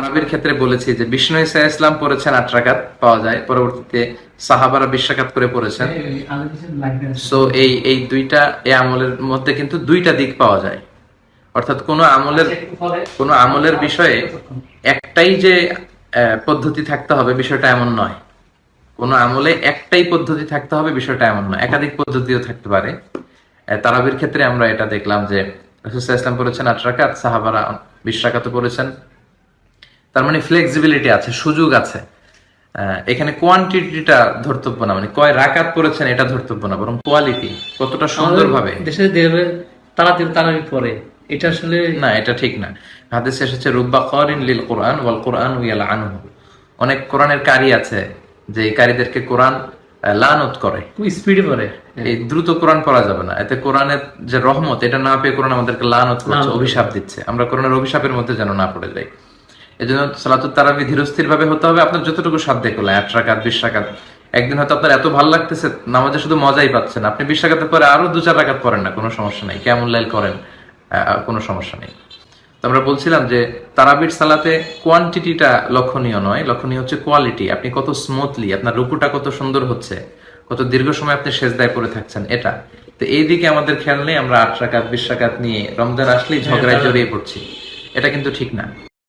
তারাবির ক্ষেত্রে বলেছি যে বিষ্ণু ইসা ইসলাম পড়েছেন 8 রাকাত পাওয়া যায়, পরবর্তীতে সাহাবারা 20 রাকাত করে পড়েছেন। সো এই দুইটা এই আমলের মধ্যে কিন্তু দুইটা দিক পাওয়া যায়, অর্থাৎ কোনো আমলের বিষয়ে একটাই যে পদ্ধতি থাকতে হবে বিষয়টা এমন নয়। কোনো আমলে একটাই পদ্ধতি থাকতে হবে বিষয়টা এমন নয়, একাধিক পদ্ধতিও থাকতে পারে। তারাবির ক্ষেত্রে আমরা এটা দেখলাম যে রাসূল সাল্লাল্লাহু আলাইহি ওয়াসাল্লাম পড়েছেন 8 রাকাত, সাহাবারা 20 রাকাত পড়েছেন। তার মানে ফ্লেক্সিবিলিটি আছে, সুযোগ আছে। এখানে কোয়ান্টিটিটা ধর্তব্য না, মানে কয় রাকাত পড়েছেন এটা ধর্তব্য না, বরং কোয়ালিটি কতটা সুন্দরভাবে। দেশে তারাবি পড়ে, এটা আসলে না, এটা ঠিক না। হাদিসে এসেছে রুব্বা কারিন লিল কোরআন ওয়াল কোরআন ইয়ালআনুহু। অনেক কোরআনের কারি আছে যে এই কারীদেরকে কোরআন লানত করে, খুব স্পিডে পড়ে। এই দ্রুত কোরআন পড়া যাবে না, এতে কোরআনের যে রহমত এটা না পেয়ে কোরআন আমাদেরকে লানত করছে, অভিশাপ দিচ্ছে। আমরা কোরআনের অভিশাপের মধ্যে যেন না পড়ে যাই। এজন্য সালাতুত তারাবি ধীরস্থির ভাবে হতে হবে, আপনার যতটুকু সাধ্যে করলেন। 8 রাকাত 20 রাকাত, একদিন হয়তো আপনার এত ভালো লাগতেছে নামাজে শুধু মজাই পাচ্ছেন, আপনি 20 রাকাতের পরে আরো 2-4 রাকাত পড়েন না, কোনো সমস্যা নাই, কিয়ামুল লাইল করেন, কোনো সমস্যা নেই। তো আমরা বলছিলাম যে তারাবির সালাতে কোয়ান্টিটিটা লক্ষণীয় নয়, লক্ষণীয় হচ্ছে কোয়ালিটি। আপনি কত স্মুথলি, আপনার রুকুটা কত সুন্দর হচ্ছে, কত দীর্ঘ সময় আপনি সেজদায় পড়ে থাকছেন, এটা। তো এই দিকে আমাদের খেয়াল নেই, আমরা 8 রাকাত 20 রাকাত নিয়ে রমজান আসলেই ঝগড়ায় জড়িয়ে পড়ছি, এটা কিন্তু ঠিক না।